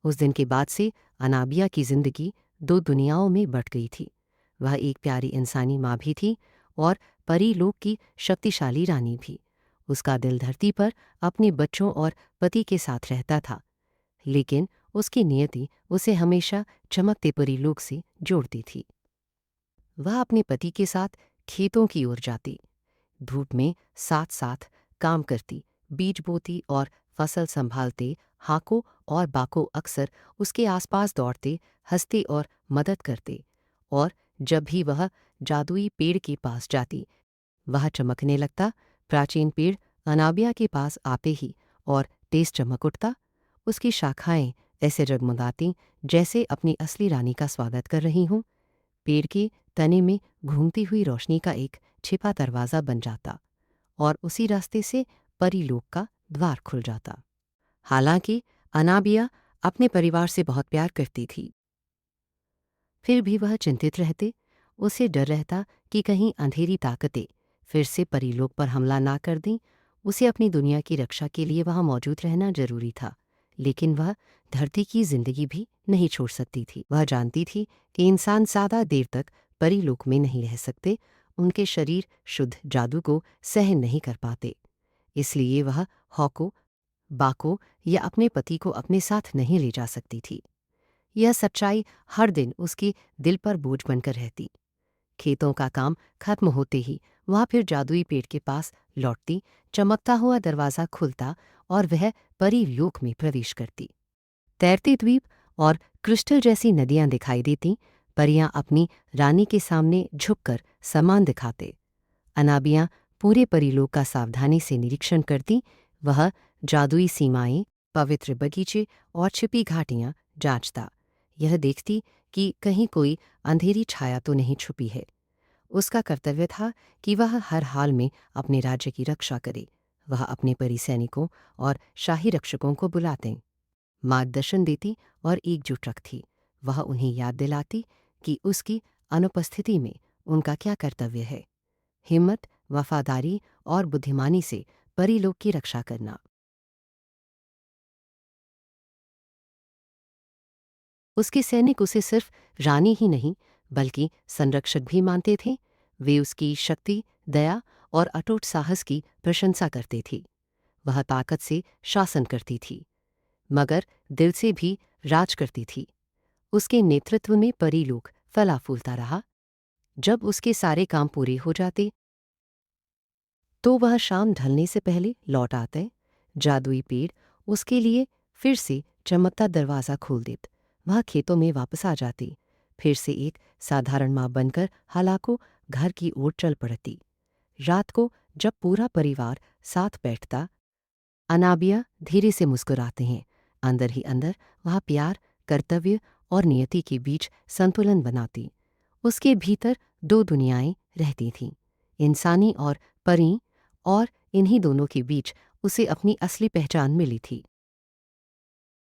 उस दिन के बाद से अनाबिया की जिंदगी दो दुनियाओं में बंट गई थी। वह एक प्यारी इंसानी माँ भी थी और परीलोक की शक्तिशाली रानी भी। उसका दिल धरती पर अपने बच्चों और पति के साथ रहता था, लेकिन उसकी नियति उसे हमेशा चमकते परीलोक से जोड़ती थी। वह अपने पति के साथ खेतों की ओर जाती, धूप में साथ साथ काम करती, बीज बोती और फसल संभालते। हाको और बाको अक्सर उसके आसपास दौड़ते, हंसते और मदद करते। और जब भी वह जादुई पेड़ के पास जाती, वह चमकने लगता। प्राचीन पेड़ अनाबिया के पास आते ही और तेज चमक उठता। उसकी शाखाएं ऐसे जगमगाती जैसे अपनी असली रानी का स्वागत कर रही हों। पेड़ के तने में घूमती हुई रोशनी का एक छिपा दरवाज़ा बन जाता और उसी रास्ते से परीलोक का द्वार खुल जाता। हालांकि अनाबिया अपने परिवार से बहुत प्यार करती थी, फिर भी वह चिंतित रहते। उसे डर रहता कि कहीं अंधेरी ताकतें फिर से परीलोक पर हमला ना कर दें। उसे अपनी दुनिया की रक्षा के लिए वहाँ मौजूद रहना जरूरी था, लेकिन वह धरती की जिंदगी भी नहीं छोड़ सकती थी। वह जानती थी कि इंसान ज़्यादा देर तक परीलोक में नहीं रह सकते। उनके शरीर शुद्ध जादू को सहन नहीं कर पाते। इसलिए वह हॉको, बाको या अपने पति को अपने साथ नहीं ले जा सकती थी। यह सच्चाई हर दिन उसके दिल पर बोझ बनकर रहती। खेतों का काम खत्म होते ही वह फिर जादुई पेड़ के पास लौटती। चमकता हुआ दरवाज़ा खुलता और वह परीलोक में प्रवेश करती। तैरते द्वीप और क्रिस्टल जैसी नदियां दिखाई देती। परियां अपनी रानी के सामने झुककर सम्मान दिखाते। अनाबियां पूरे परीलोक का सावधानी से निरीक्षण करती। वह जादुई सीमाएं, पवित्र बगीचे और छिपी घाटियां जांचता, यह देखती कि कहीं कोई अंधेरी छाया तो नहीं छुपी है। उसका कर्तव्य था कि वह हर हाल में अपने राज्य की रक्षा करे। वह अपने परिसैनिकों और शाही रक्षकों को बुलाते, मार्गदर्शन देती और एकजुट रखती। वह उन्हें याद दिलाती कि उसकी अनुपस्थिति में उनका क्या कर्तव्य है। हिम्मत, वफादारी और बुद्धिमानी से परीलोक की रक्षा करना। उसके सैनिक उसे सिर्फ रानी ही नहीं बल्कि संरक्षक भी मानते थे। वे उसकी शक्ति, दया और अटूट साहस की प्रशंसा करते थे। वह ताकत से शासन करती थी, मगर दिल से भी राज करती थी। उसके नेतृत्व में परीलोक फला फूलता रहा। जब उसके सारे काम पूरे हो जाते तो वह शाम ढलने से पहले लौट आते। जादुई पेड़ उसके लिए फिर से चमकता दरवाज़ा खोल देत। वह खेतों में वापस आ जाती, फिर से एक साधारण माँ बनकर हालाको घर की ओर चल पड़ती। रात को जब पूरा परिवार साथ बैठता, अनाबिया धीरे से मुस्कुराते हैं। अंदर ही अंदर वह प्यार, कर्तव्य और नियति के बीच संतुलन बनाती। उसके भीतर दो दुनियाएं रहती थीं, इंसानी और परी, और इन्हीं दोनों के बीच उसे अपनी असली पहचान मिली थी।